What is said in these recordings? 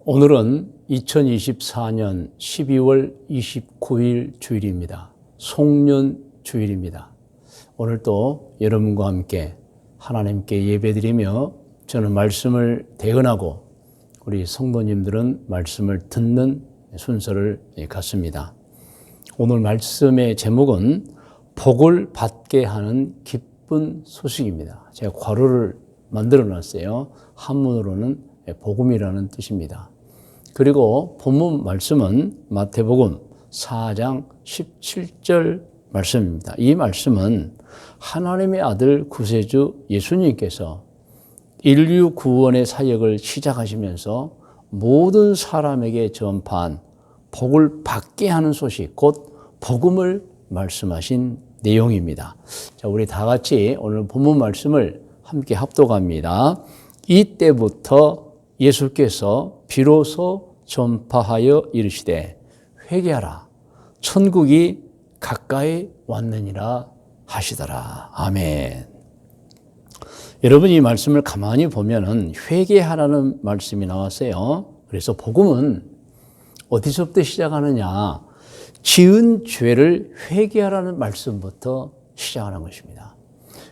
오늘은 2024년 12월 29일 주일입니다. 송년 주일입니다. 오늘 또 여러분과 함께 하나님께 예배드리며 저는 말씀을 대언하고 우리 성도님들은 말씀을 듣는 순서를 갖습니다. 오늘 말씀의 제목은 복을 받게 하는 기쁜 소식입니다. 제가 괄호를 만들어 놨어요. 한문으로는 복음이라는 뜻입니다. 그리고 본문 말씀은 마태복음 4장 17절 말씀입니다. 이 말씀은 하나님의 아들 구세주 예수님께서 인류 구원의 사역을 시작하시면서 모든 사람에게 전파한 복을 받게 하는 소식, 곧 복음을 말씀하신 내용입니다. 자, 우리 다 같이 오늘 본문 말씀을 함께 합독합니다. 이때부터 예수께서 비로소 전파하여 이르시되 회개하라 천국이 가까이 왔느니라 하시더라. 아멘. 여러분, 이 말씀을 가만히 보면은 회개하라는 말씀이 나왔어요. 그래서 복음은 어디서부터 시작하느냐? 지은 죄를 회개하라는 말씀부터 시작하는 것입니다.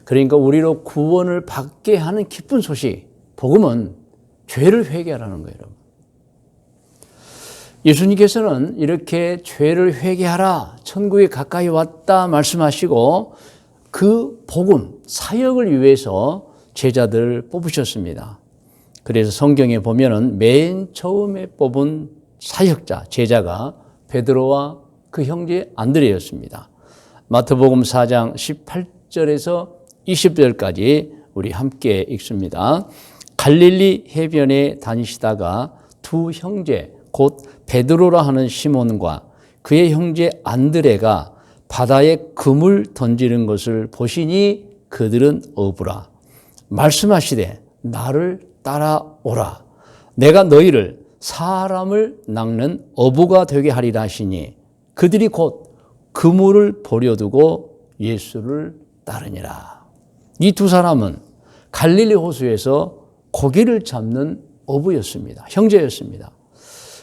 그러니까 우리로 구원을 받게 하는 기쁜 소식, 복음은 죄를 회개하라는 거예요, 여러분. 예수님께서는 이렇게 죄를 회개하라, 천국이 가까이 왔다 말씀하시고 그 복음, 사역을 위해서 제자들을 뽑으셨습니다. 그래서 성경에 보면은 맨 처음에 뽑은 사역자, 제자가 베드로와 그 형제 안드레였습니다. 마태복음 4장 18절에서 20절까지 우리 함께 읽습니다. 갈릴리 해변에 다니시다가 두 형제 곧 베드로라 하는 시몬과 그의 형제 안드레가 바다에 금을 던지는 것을 보시니 그들은 어부라. 말씀하시되 나를 따라오라. 내가 너희를 사람을 낚는 어부가 되게 하리라 하시니 그들이 곧 그물을 버려두고 예수를 따르니라. 이 두 사람은 갈릴리 호수에서 고기를 잡는 어부였습니다. 형제였습니다.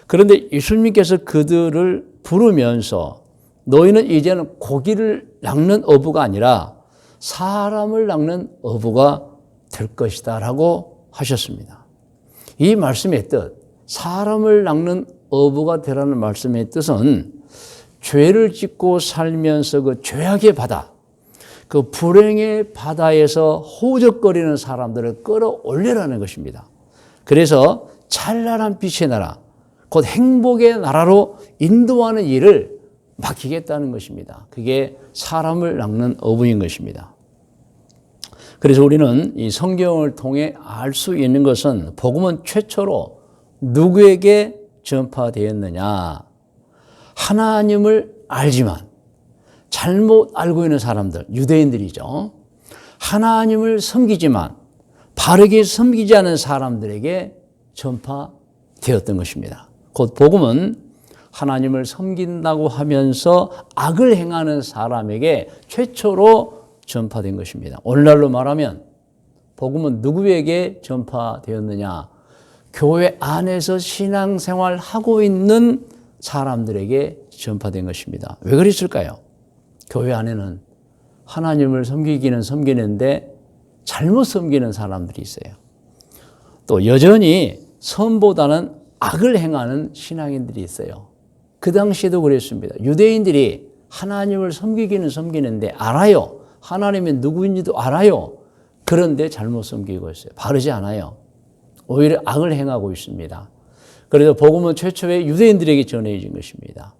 그런데 예수님께서 그들을 부르면서 너희는 이제는 고기를 낚는 어부가 아니라 사람을 낚는 어부가 될 것이다 라고 하셨습니다. 이 말씀의 뜻, 사람을 낚는 어부가 되라는 말씀의 뜻은 죄를 짓고 살면서 그 죄악의 바다, 그 불행의 바다에서 호적거리는 사람들을 끌어올리라는 것입니다. 그래서 찬란한 빛의 나라, 곧 행복의 나라로 인도하는 일을 맡기겠다는 것입니다. 그게 사람을 낚는 어부인 것입니다. 그래서 우리는 이 성경을 통해 알 수 있는 것은 복음은 최초로 누구에게 전파되었느냐? 하나님을 알지만 잘못 알고 있는 사람들, 유대인들이죠. 하나님을 섬기지만 바르게 섬기지 않은 사람들에게 전파되었던 것입니다. 곧 복음은 하나님을 섬긴다고 하면서 악을 행하는 사람에게 최초로 전파된 것입니다. 오늘날로 말하면 복음은 누구에게 전파되었느냐? 교회 안에서 신앙생활 하고 있는 사람들에게 전파된 것입니다. 왜 그랬을까요? 교회 안에는 하나님을 섬기기는 섬기는데 잘못 섬기는 사람들이 있어요. 또 여전히 선보다는 악을 행하는 신앙인들이 있어요. 그 당시에도 그랬습니다. 유대인들이 하나님을 섬기기는 섬기는데 알아요. 하나님이 누구인지도 알아요. 그런데 잘못 섬기고 있어요. 바르지 않아요. 오히려 악을 행하고 있습니다. 그래서 복음은 최초에 유대인들에게 전해진 것입니다.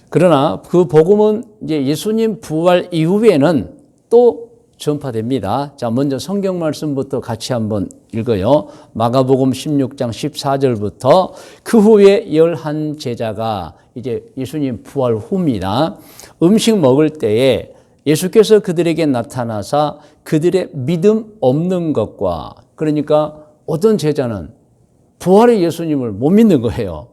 그러나 그 복음은 이제 예수님 부활 이후에는 또 전파됩니다. 자, 먼저 성경 말씀부터 같이 한번 읽어요. 마가복음 16장 14절부터 그 후에 11 제자가 이제 예수님 부활 후입니다. 음식 먹을 때에 예수께서 그들에게 나타나사 그들의 믿음 없는 것과, 그러니까 어떤 제자는 부활의 예수님을 못 믿는 거예요.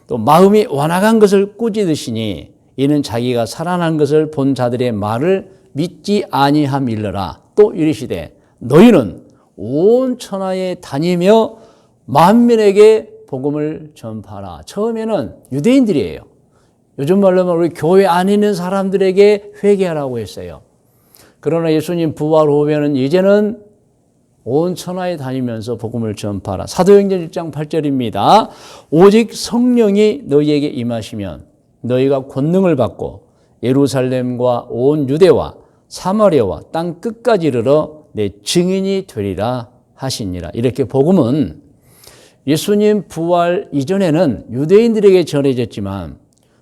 또 마음이 완악한 것을 꾸짖으시니 이는 자기가 살아난 것을 본 자들의 말을 믿지 아니함일러라. 또 이르시되 너희는 온 천하에 다니며 만민에게 복음을 전파하라. 처음에는 유대인들이에요. 요즘 말로 하면 우리 교회 안에 있는 사람들에게 회개하라고 했어요. 그러나 예수님 부활 후에는 이제는 온 천하에 다니면서 복음을 전파하라. 사도행전 1장 8절입니다. 오직 성령이 너희에게 임하시면 너희가 권능을 받고 예루살렘과 온 유대와 사마리아와 땅 끝까지 이르러 내 증인이 되리라 하시니라. 이렇게 복음은 예수님 부활 이전에는 유대인들에게 전해졌지만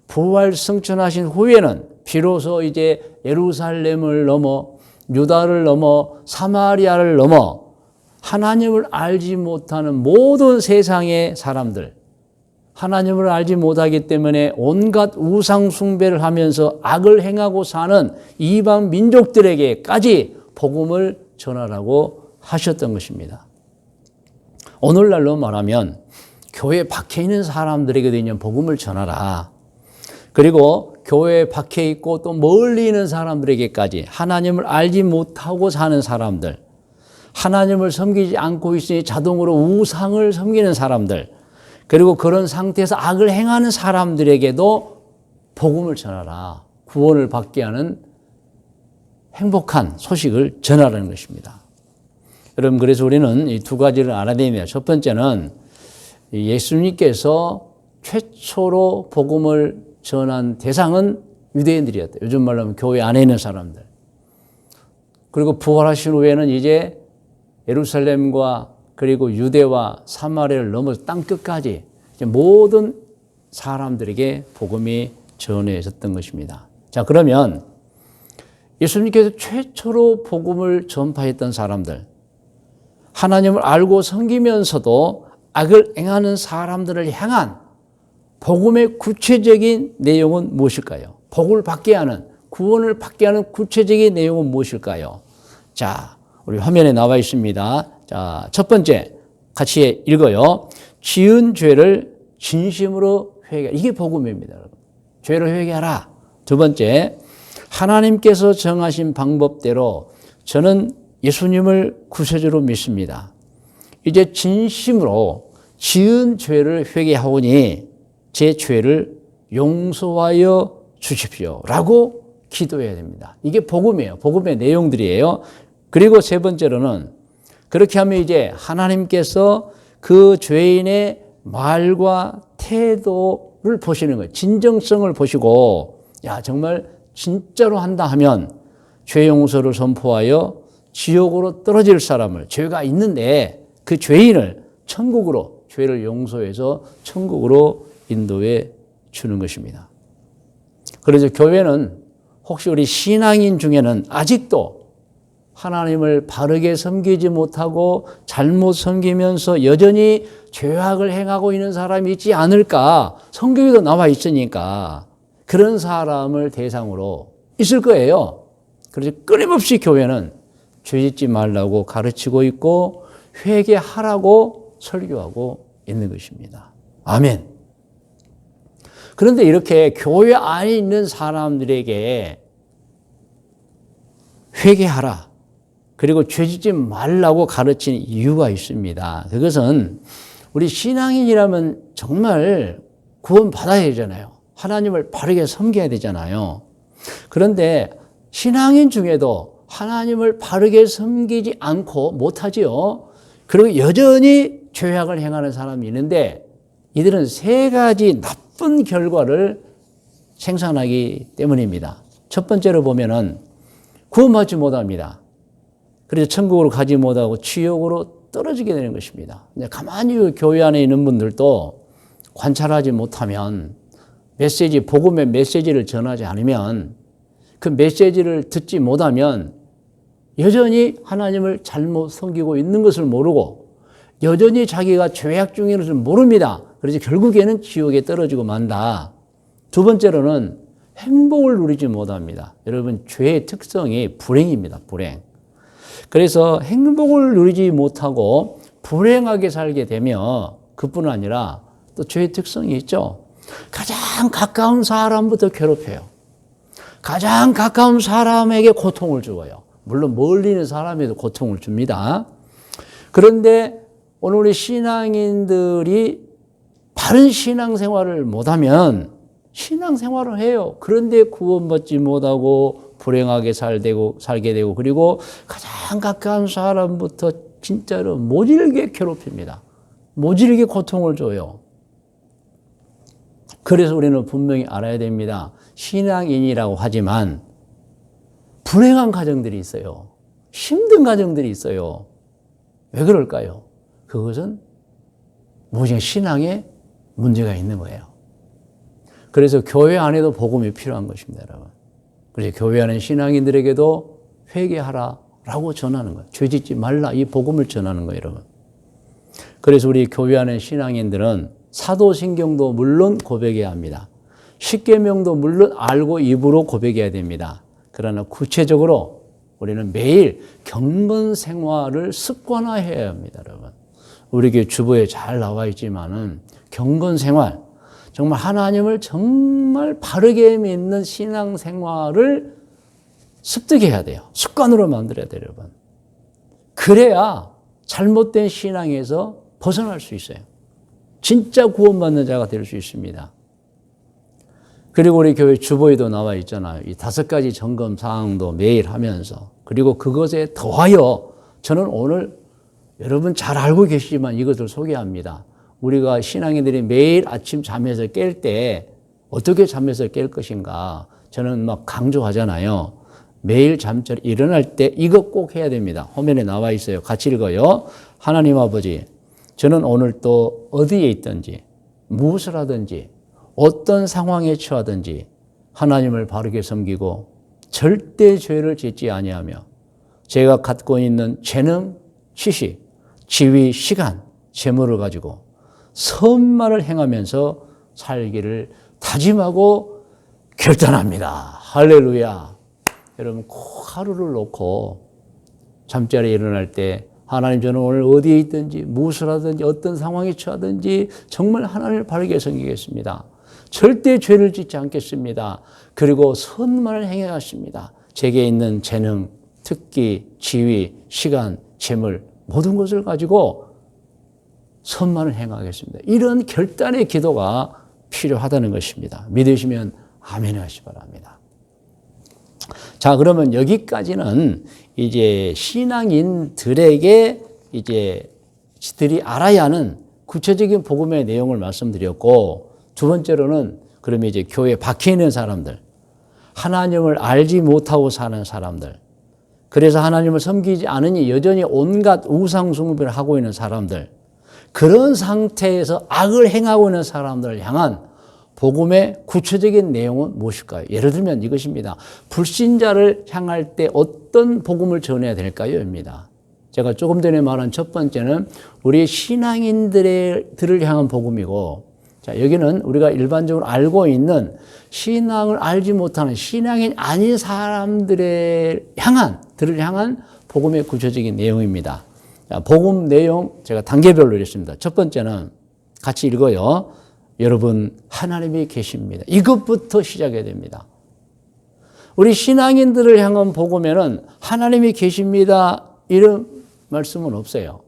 부활 승천하신 후에는 비로소 이제 예루살렘을 넘어 유다를 넘어 사마리아를 넘어 하나님을 알지 못하는 모든 세상의 사람들, 하나님을 알지 못하기 때문에 온갖 우상 숭배를 하면서 악을 행하고 사는 이방 민족들에게까지 복음을 전하라고 하셨던 것입니다. 오늘날로 말하면 교회 밖에 있는 사람들에게도 복음을 전하라. 그리고 교회에 밖에 있고 또 멀리 있는 사람들에게까지 하나님을 알지 못하고 사는 사람들, 하나님을 섬기지 않고 있으니 자동으로 우상을 섬기는 사람들, 그리고 그런 상태에서 악을 행하는 사람들에게도 복음을 전하라. 구원을 받게 하는 행복한 소식을 전하라는 것입니다. 여러분, 그래서 우리는 이 두 가지를 알아야 됩니다. 첫 번째는 예수님께서 최초로 복음을 전한 대상은 유대인들이었다. 요즘 말로 하면 교회 안에 있는 사람들. 그리고 부활하신 후에는 이제 예루살렘과 그리고 유대와 사마리아를 넘어서 땅 끝까지 모든 사람들에게 복음이 전해졌던 것입니다. 자, 그러면 예수님께서 최초로 복음을 전파했던 사람들, 하나님을 알고 섬기면서도 악을 행하는 사람들을 향한 복음의 구체적인 내용은 무엇일까요? 복을 받게 하는, 구원을 받게 하는 구체적인 내용은 무엇일까요? 자, 우리 화면에 나와 있습니다. 자, 첫 번째 같이 읽어요. 지은 죄를 진심으로 회개. 이게 복음입니다, 여러분. 죄를 회개하라. 두 번째, 하나님께서 정하신 방법대로 저는 예수님을 구세주로 믿습니다. 이제 진심으로 지은 죄를 회개하오니 제 죄를 용서하여 주십시오 라고 기도해야 됩니다. 이게 복음이에요. 복음의 내용들이에요. 그리고 세 번째로는 그렇게 하면 이제 하나님께서 그 죄인의 말과 태도를 보시는 거예요. 진정성을 보시고, 야, 정말 진짜로 한다 하면 죄 용서를 선포하여 지옥으로 떨어질 사람을, 죄가 있는데 그 죄인을 천국으로, 죄를 용서해서 천국으로 인도해 주는 것입니다. 그래서 교회는 혹시 우리 신앙인 중에는 아직도 하나님을 바르게 섬기지 못하고 잘못 섬기면서 여전히 죄악을 행하고 있는 사람이 있지 않을까? 성경에도 나와 있으니까 그런 사람을 대상으로 있을 거예요. 그래서 끊임없이 교회는 죄 짓지 말라고 가르치고 있고 회개하라고 설교하고 있는 것입니다. 아멘. 그런데 이렇게 교회 안에 있는 사람들에게 회개하라, 그리고 죄짓지 말라고 가르치는 이유가 있습니다. 그것은 우리 신앙인이라면 정말 구원받아야 되잖아요. 하나님을 바르게 섬겨야 되잖아요. 그런데 신앙인 중에도 하나님을 바르게 섬기지 않고 못하지요. 그리고 여전히 죄악을 행하는 사람이 있는데 이들은 세 가지 나쁜 결과를 생산하기 때문입니다. 첫 번째로 보면은 구원받지 못합니다. 그래서 천국으로 가지 못하고 지옥으로 떨어지게 되는 것입니다. 가만히 교회 안에 있는 분들도 관찰하지 못하면 메시지, 복음의 메시지를 전하지 않으면 그 메시지를 듣지 못하면 여전히 하나님을 잘못 섬기고 있는 것을 모르고 여전히 자기가 죄악 중인 것을 모릅니다. 그래서 결국에는 지옥에 떨어지고 만다. 두 번째로는 행복을 누리지 못합니다. 여러분, 죄의 특성이 불행입니다. 불행. 그래서 행복을 누리지 못하고 불행하게 살게 되면 그뿐 아니라 또 죄의 특성이 있죠. 가장 가까운 사람부터 괴롭혀요. 가장 가까운 사람에게 고통을 주어요. 물론 멀리 있는 사람에도 고통을 줍니다. 그런데 오늘 우리 신앙인들이 바른 신앙생활을 못하면 신앙생활을 해요. 그런데 구원받지 못하고 불행하게 살게 되고 그리고 가장 가까운 사람부터 진짜로 모질게 괴롭힙니다. 모질게 고통을 줘요. 그래서 우리는 분명히 알아야 됩니다. 신앙인이라고 하지만 불행한 가정들이 있어요. 힘든 가정들이 있어요. 왜 그럴까요? 그것은 무엇인가 신앙에 문제가 있는 거예요. 그래서 교회 안에도 복음이 필요한 것입니다, 여러분. 그래서 교회 안에 신앙인들에게도 회개하라라고 전하는 거예요. 죄 짓지 말라, 이 복음을 전하는 거예요, 여러분. 그래서 우리 교회 안에 신앙인들은 사도신경도 물론 고백해야 합니다. 십계명도 물론 알고 입으로 고백해야 됩니다. 그러나 구체적으로 우리는 매일 경건 생활을 습관화해야 합니다, 여러분. 우리 교회 주보에 잘 나와 있지만은 경건 생활, 정말 하나님을 정말 바르게 믿는 신앙 생활을 습득해야 돼요. 습관으로 만들어야 돼요, 여러분. 그래야 잘못된 신앙에서 벗어날 수 있어요. 진짜 구원받는 자가 될 수 있습니다. 그리고 우리 교회 주보에도 나와 있잖아요. 이 5가지 점검 사항도 매일 하면서 그리고 그것에 더하여 저는 오늘 여러분 잘 알고 계시지만 이것을 소개합니다. 우리가 신앙인들이 매일 아침 잠에서 깰 때 어떻게 잠에서 깰 것인가 저는 막 강조하잖아요. 매일 잠자리 일어날 때 이것 꼭 해야 됩니다. 화면에 나와 있어요. 같이 읽어요. 하나님 아버지, 저는 오늘 또 어디에 있든지 무엇을 하든지 어떤 상황에 처하든지 하나님을 바르게 섬기고 절대 죄를 짓지 아니하며 제가 갖고 있는 재능, 지식, 지위, 시간, 재물을 가지고 선만을 행하면서 살기를 다짐하고 결단합니다. 할렐루야. 여러분 꼭 하루를 놓고 잠자리에 일어날 때 하나님 저는 오늘 어디에 있든지 무엇을 하든지 어떤 상황에 처하든지 정말 하나님을 바르게 섬기겠습니다. 절대 죄를 짓지 않겠습니다. 그리고 선만을 행하겠습니다. 제게 있는 재능, 특기, 지위, 시간, 재물 모든 것을 가지고 선만을 행하겠습니다. 이런 결단의 기도가 필요하다는 것입니다. 믿으시면 아멘 하시기 바랍니다. 자, 그러면 여기까지는 이제 신앙인들에게 이제 들이 알아야 하는 구체적인 복음의 내용을 말씀드렸고, 두 번째로는 그러면 이제 교회에 박혀 있는 사람들, 하나님을 알지 못하고 사는 사람들, 그래서 하나님을 섬기지 않으니 여전히 온갖 우상 숭배를 하고 있는 사람들, 그런 상태에서 악을 행하고 있는 사람들을 향한 복음의 구체적인 내용은 무엇일까요? 예를 들면 이것입니다. 불신자를 향할 때 어떤 복음을 전해야 될까요? 입니다. 제가 조금 전에 말한 첫 번째는 우리 신앙인들을 향한 복음이고, 자, 여기는 우리가 일반적으로 알고 있는 신앙을 알지 못하는 신앙인 아닌 사람들을 향한 복음의 구체적인 내용입니다. 자, 복음 내용 제가 단계별로 읽습니다. 첫 번째는 같이 읽어요. 여러분, 하나님이 계십니다. 이것부터 시작해야 됩니다. 우리 신앙인들을 향한 복음에는 하나님이 계십니다. 이런 말씀은 없어요.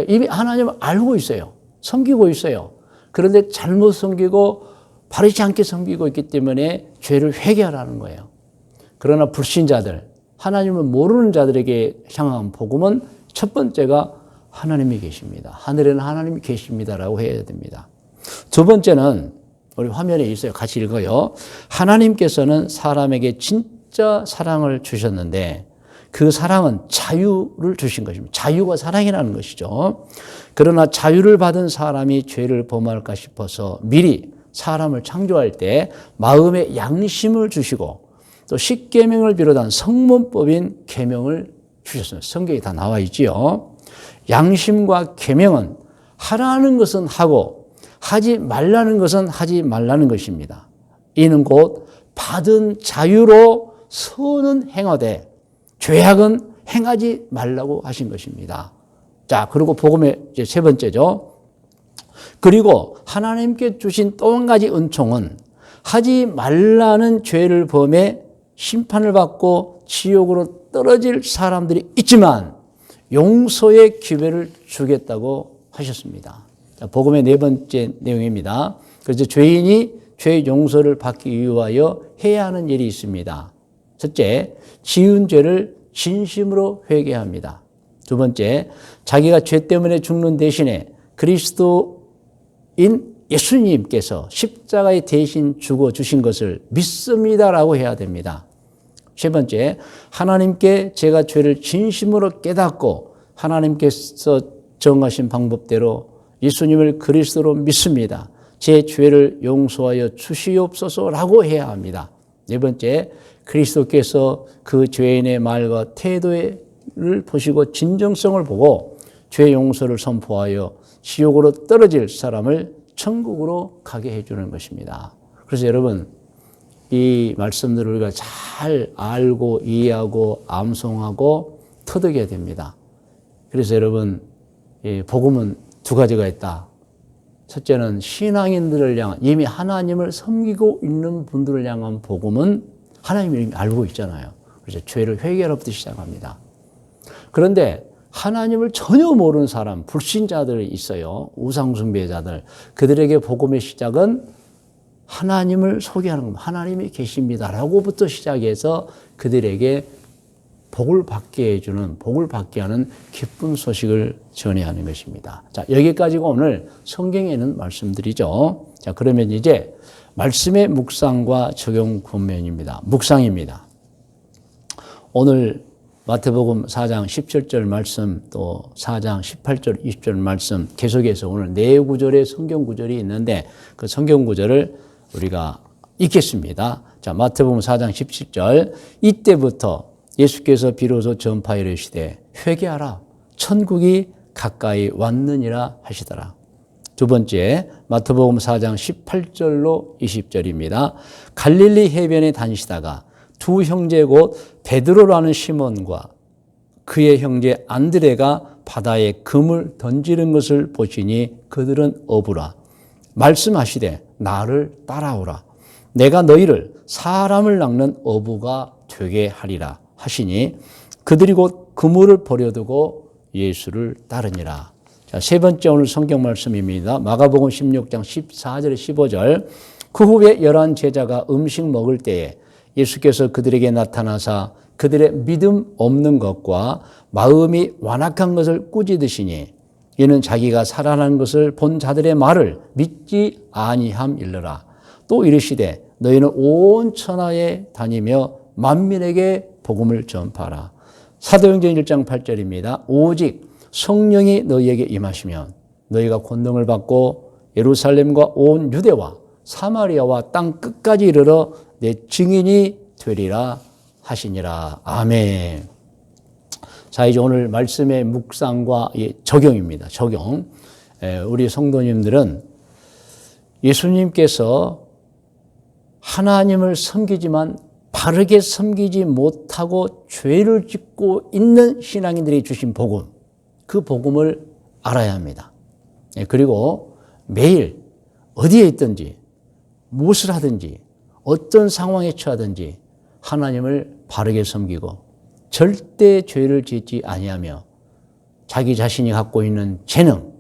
이미 하나님을 알고 있어요. 섬기고 있어요. 그런데 잘못 섬기고 바르지 않게 섬기고 있기 때문에 죄를 회개하라는 거예요. 그러나 불신자들, 하나님을 모르는 자들에게 향한 복음은 첫 번째가 하나님이 계십니다. 하늘에는 하나님이 계십니다라고 해야 됩니다. 두 번째는 우리 화면에 있어요. 같이 읽어요. 하나님께서는 사람에게 진짜 사랑을 주셨는데 그 사랑은 자유를 주신 것입니다. 자유가 사랑이라는 것이죠. 그러나 자유를 받은 사람이 죄를 범할까 싶어서 미리 사람을 창조할 때 마음의 양심을 주시고 또 십계명을 비롯한 성문법인 계명을 주셨습니다. 성경에 다 나와 있지요. 양심과 계명은 하라는 것은 하고 하지 말라는 것은 하지 말라는 것입니다. 이는 곧 받은 자유로 선은 행하되 죄악은 행하지 말라고 하신 것입니다. 자, 그리고 복음의 이제 세 번째죠. 그리고 하나님께 주신 또 한 가지 은총은 하지 말라는 죄를 범해 심판을 받고 지옥으로 떨어질 사람들이 있지만 용서의 기회를 주겠다고 하셨습니다. 자, 복음의 네 번째 내용입니다. 그래서 죄인이 죄 용서를 받기 위하여 해야 하는 일이 있습니다. 첫째, 지은 죄를 진심으로 회개합니다. 두 번째, 자기가 죄 때문에 죽는 대신에 그리스도인 예수님께서 십자가에 대신 죽어주신 것을 믿습니다라고 해야 됩니다. 세 번째, 하나님께 제가 죄를 진심으로 깨닫고 하나님께서 정하신 방법대로 예수님을 그리스도로 믿습니다. 제 죄를 용서하여 주시옵소서라고 해야 합니다. 네 번째, 그리스도께서 그 죄인의 말과 태도를 보시고 진정성을 보고 죄 용서를 선포하여 지옥으로 떨어질 사람을 천국으로 가게 해주는 것입니다. 그래서 여러분, 이 말씀들을 우리가 잘 알고 이해하고 암송하고 터득해야 됩니다. 그래서 여러분, 이 복음은 두 가지가 있다. 첫째는 신앙인들을 향한, 이미 하나님을 섬기고 있는 분들을 향한 복음은 하나님이 이미 알고 있잖아요. 그래서 죄를 회개하부터 시작합니다. 그런데 하나님을 전혀 모르는 사람, 불신자들이 있어요. 우상숭배자들. 그들에게 복음의 시작은 하나님을 소개하는 겁니다. 하나님이 계십니다라고부터 시작해서 그들에게 복을 받게 해주는, 복을 받게 하는 기쁜 소식을 전해야 하는 것입니다. 자, 여기까지가 오늘 성경에는 말씀드리죠. 자, 그러면 이제 말씀의 묵상과 적용 본면입니다. 묵상입니다. 오늘 마태복음 4장 17절 말씀, 또 4장 18절, 20절 말씀 계속해서 오늘 네 구절의 성경 구절이 있는데 그 성경 구절을 우리가 읽겠습니다. 자, 마태복음 4장 17절, 이때부터 예수께서 비로소 전파하여 이르시되 회개하라, 천국이 가까이 왔느니라 하시더라. 두 번째, 마태복음 4장 18절로 20절입니다. 갈릴리 해변에 다니시다가 두 형제 곧 베드로라는 시몬과 그의 형제 안드레가 바다에 금을 던지는 것을 보시니 그들은 어부라. 말씀하시되 나를 따라오라. 내가 너희를 사람을 낚는 어부가 되게 하리라 하시니 그들이 곧 그물을 버려두고 예수를 따르니라. 자, 세 번째 오늘 성경 말씀입니다. 마가복음 16장 14절 15절. 그 후에 11 제자가 음식 먹을 때에 예수께서 그들에게 나타나사 그들의 믿음 없는 것과 마음이 완악한 것을 꾸짖으시니 이는 자기가 살아난 것을 본 자들의 말을 믿지 아니함일러라. 또 이르시되 너희는 온 천하에 다니며 만민에게 복음을 전파하라. 사도행전 1장 8절입니다. 오직 성령이 너희에게 임하시면 너희가 권능을 받고 예루살렘과 온 유대와 사마리아와 땅 끝까지 이르러 내 증인이 되리라 하시니라. 아멘. 자, 이제 오늘 말씀의 묵상과 적용입니다. 적용. 우리 성도님들은 예수님께서 하나님을 섬기지만 바르게 섬기지 못하고 죄를 짓고 있는 신앙인들이 주신 복음, 그 복음을 알아야 합니다. 그리고 매일 어디에 있든지 무엇을 하든지 어떤 상황에 처하든지 하나님을 바르게 섬기고 절대 죄를 짓지 아니하며 자기 자신이 갖고 있는 재능,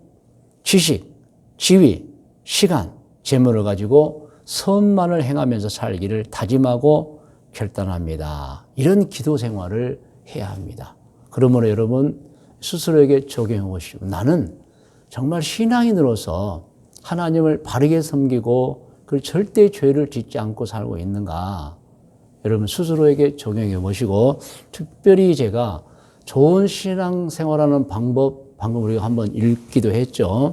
지식, 지위, 시간, 재물을 가지고 선만을 행하면서 살기를 다짐하고 결단합니다. 이런 기도 생활을 해야 합니다. 그러므로 여러분 스스로에게 적용해 보시고 나는 정말 신앙인으로서 하나님을 바르게 섬기고 그 절대 죄를 짓지 않고 살고 있는가? 여러분 스스로에게 적용해 보시고 특별히 제가 좋은 신앙 생활하는 방법, 방금 우리가 한번 읽기도 했죠.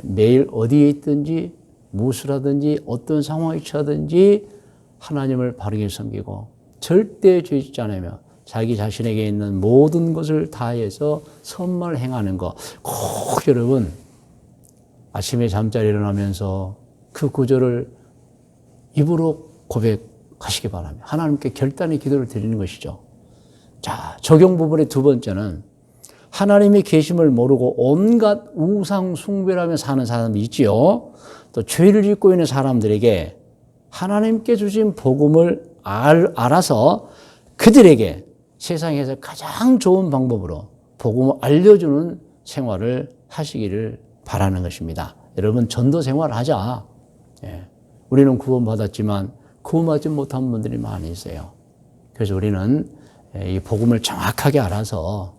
매일 어디에 있든지 무엇을 하든지 어떤 상황에 처하든지 하나님을 바르게 섬기고 절대 죄 짓지 않으며 자기 자신에게 있는 모든 것을 다해서 선만을 행하는 것. 꼭 여러분 아침에 잠자리 일어나면서 그 구절을 입으로 고백하시기 바랍니다. 하나님께 결단의 기도를 드리는 것이죠. 자, 적용 부분의 두 번째는 하나님이 계심을 모르고 온갖 우상 숭배를 하며 사는 사람이 있지요. 또 죄를 짓고 있는 사람들에게 하나님께 주신 복음을 알아서 그들에게 세상에서 가장 좋은 방법으로 복음을 알려주는 생활을 하시기를 바라는 것입니다. 여러분, 전도 생활하자. 우리는 구원받았지만 구원받지 못한 분들이 많이 있어요. 그래서 우리는 이 복음을 정확하게 알아서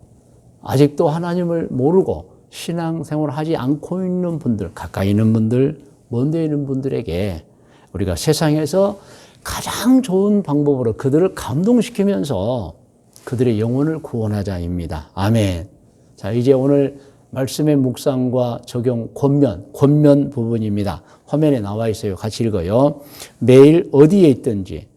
아직도 하나님을 모르고 신앙생활을 하지 않고 있는 분들, 가까이 있는 분들, 먼데 있는 분들에게 우리가 세상에서 가장 좋은 방법으로 그들을 감동시키면서 그들의 영혼을 구원하자입니다. 아멘. 자, 이제 오늘 말씀의 묵상과 적용 권면 부분입니다. 화면에 나와 있어요. 같이 읽어요. 매일 어디에 있든지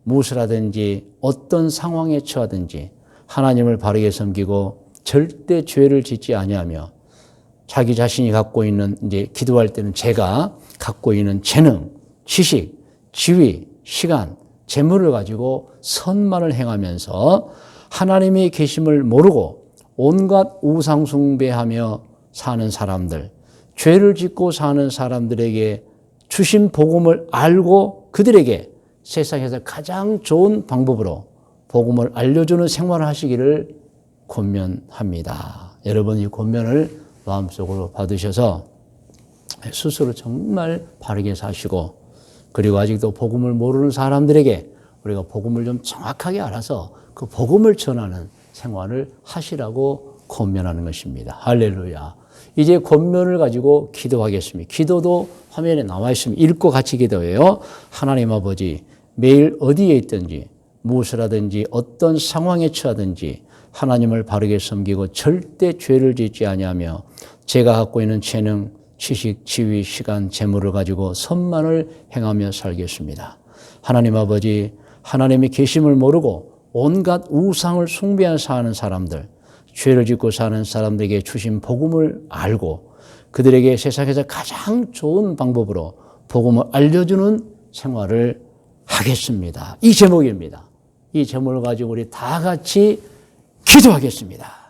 무엇을 하든지 어떤 상황에 처하든지 하나님을 바르게 섬기고 절대 죄를 짓지 아니하며 자기 자신이 갖고 있는 이제 기도할 때는 제가 갖고 있는 재능, 지식, 지위, 시간, 재물을 가지고 선만을 행하면서 하나님의 계심을 모르고 온갖 우상 숭배하며 사는 사람들, 죄를 짓고 사는 사람들에게 주신 복음을 알고 그들에게 세상에서 가장 좋은 방법으로 복음을 알려주는 생활을 하시기를 권면합니다. 여러분, 이 권면을 마음속으로 받으셔서 스스로 정말 바르게 사시고, 그리고 아직도 복음을 모르는 사람들에게 우리가 복음을 좀 정확하게 알아서 그 복음을 전하는 생활을 하시라고 권면하는 것입니다. 할렐루야. 이제 권면을 가지고 기도하겠습니다. 기도도 화면에 나와 있습니다. 읽고 같이 기도해요. 하나님 아버지, 매일 어디에 있든지 무엇을 하든지 어떤 상황에 처하든지 하나님을 바르게 섬기고 절대 죄를 짓지 아니하며 제가 갖고 있는 재능, 지식, 지위, 시간, 재물을 가지고 선만을 행하며 살겠습니다. 하나님 아버지, 하나님의 계심을 모르고 온갖 우상을 숭배하며 사는 사람들, 죄를 짓고 사는 사람들에게 주신 복음을 알고 그들에게 세상에서 가장 좋은 방법으로 복음을 알려주는 생활을 하겠습니다. 이 제목입니다. 이 제목을 가지고 우리 다 같이 기도하겠습니다.